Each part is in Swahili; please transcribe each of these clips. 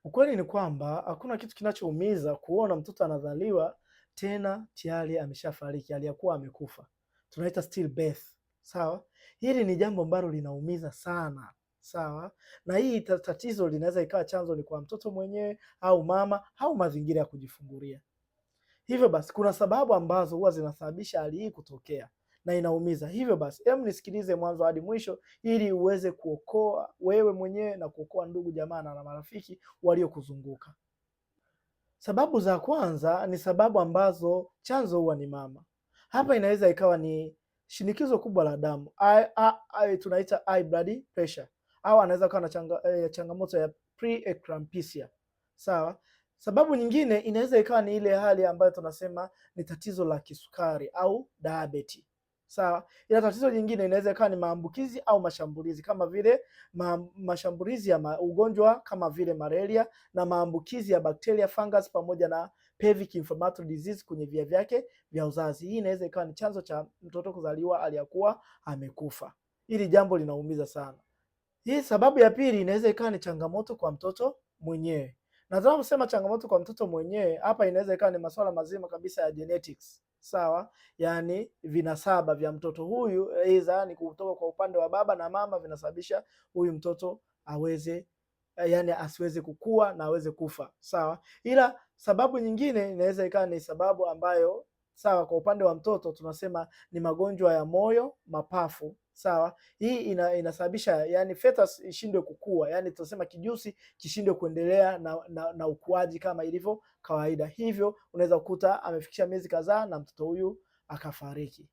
Ukweli ni kwamba hakuna kitu kinachoumiza kuona mtoto anazaliwa tena tayari ameshafariki, aliyakuwa amekufa. Tunaita stillbirth, sawa? Hili ni jambo ambalo linaumiza sana, sawa? Na hii tatizo linaweza ikawa chanzo ni kwa mtoto mwenyewe au mama au mazingira ya kujifungulia. Hivyo basi kuna sababu ambazo huwa zinasababisha hali hii kutokea na inaumiza. Hivyo basi hebu nisikilize mwanzo hadi mwisho ili uweze kuokoa wewe mwenyewe na kuokoa ndugu jamaa na marafiki waliokuzunguka. Sababu za kwanza ni sababu ambazo chanzo huwa ni mama. Hapa inaweza ikawa ni shinikizo kubwa la damu, tunaita high blood pressure, au anaweza kuwa na changamoto ya preeclampsia. Sawa? Sababu nyingine inaweza ikawa ni ile hali ambayo tunasema ni tatizo la kisukari au diabetes. Sawa? Ila tatizo jingine inaweza ikawa ni maambukizi au mashambulizi kama vile mashambulizi ya ugonjwa kama vile malaria na maambukizi ya bakteria, fungus pamoja na pelvic inflammatory disease kwenye via vyake vya uzazi. Hii inaweza ikawa ni chanzo cha mtoto kuzaliwa aliyakuwa amekufa. Hili jambo linaumiza sana. Hii sababu ya pili inaweza ikawa ni changamoto kwa mtoto mwenyewe. Na tunaposema changamoto kwa mtoto mwenyewe, hapa inaweza ikawa ni masuala mazima kabisa ya genetics. Sawa? Yaani vinasaba vya mtoto huyu, aidha ni kutoka kwa upande wa baba na mama, vinasababisha huyu mtoto asiweze kukua na aweze kufa. Sawa? Ila sababu nyingine inaweza ikawa ni sababu ambayo sawa, kwa upande wa mtoto tunasema ni magonjwa ya moyo, mapafu. Sawa, hii inasababisha fetus ishindwe kukua, tunasema kijusi kishindwe kuendelea na ukuaji kama ilivyo kawaida. Hivyo unaweza kukuta amefikisha miezi kadhaa na mtoto huyu akafariki.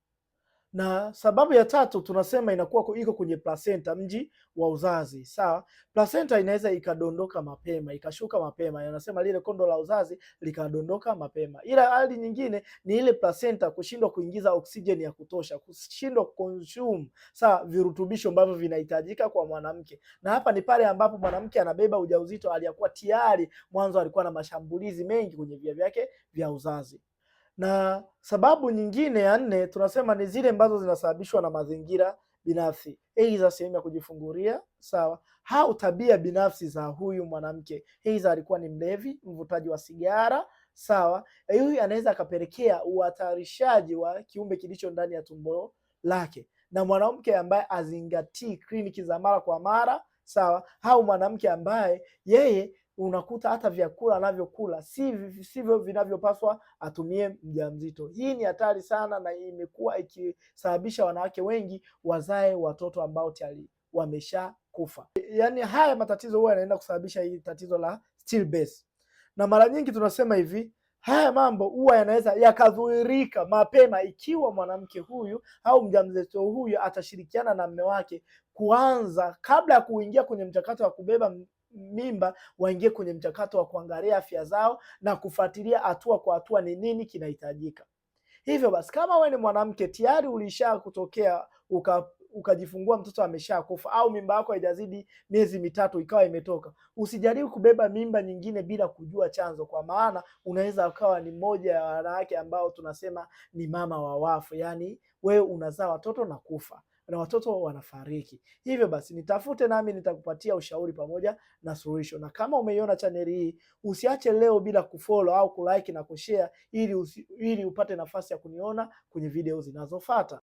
Na sababu ya tatu tunasema inakuwa iko kwenye placenta, mji wa uzazi. Sawa, placenta inaweza ikadondoka mapema, ikashuka mapema, yanasema lile kondo la uzazi likadondoka mapema. Ila hali nyingine ni ile placenta kushindwa kuingiza oksijeni ya kutosha, kushindwa consume sawa virutubisho ambavyo vinahitajika kwa mwanamke. Na hapa ni pale ambapo mwanamke anabeba ujauzito aliyakuwa tayari mwanzo alikuwa na mashambulizi mengi kwenye via vyake vya uzazi. Na sababu nyingine ya nne tunasema ni zile ambazo zinasababishwa na mazingira binafsi, aidha sehemu ya kujifungulia, sawa, au tabia binafsi za huyu mwanamke, aidha alikuwa ni mlevi, mvutaji wa sigara, sawa. Huyu anaweza akapelekea uhatarishaji wa kiumbe kilicho ndani ya tumbo lake, na mwanamke ambaye azingatii kliniki za mara kwa mara, sawa, au mwanamke ambaye yeye unakuta hata vyakula anavyokula sivyo vinavyopaswa atumie mjamzito. Hii ni hatari sana na imekuwa ikisababisha wanawake wengi wazae watoto ambao tayari wameshakufa. Yaani haya matatizo huwa yanaenda kusababisha hili tatizo la stillbirth. Na mara nyingi tunasema hivi, haya mambo huwa yanaweza yakadhihirika mapema ikiwa mwanamke huyu au mjamzito huyu atashirikiana na mume wake kuanza, kabla ya kuingia kwenye mchakato wa kubeba mimba, waingie kwenye mchakato wa kuangalia afya zao na kufuatilia hatua kwa hatua ni nini kinahitajika. Hivyo basi kama wewe ni mwanamke tayari ulisha kutokea ukajifungua mtoto ameshakufa au mimba yako haijazidi miezi mitatu ikawa imetoka, usijaribu kubeba mimba nyingine bila kujua chanzo, kwa maana unaweza ukawa ni mmoja ya wanawake ambao tunasema ni mama wa wafu, yaani wewe unazaa watoto na kufa na watoto wanafariki. Hivyo basi nitafute nami nitakupatia ushauri pamoja na suluhisho. Na kama umeiona chaneli hii, usiache leo bila kufollow au kulike na kushare ili upate nafasi ya kuniona kwenye video zinazofuata.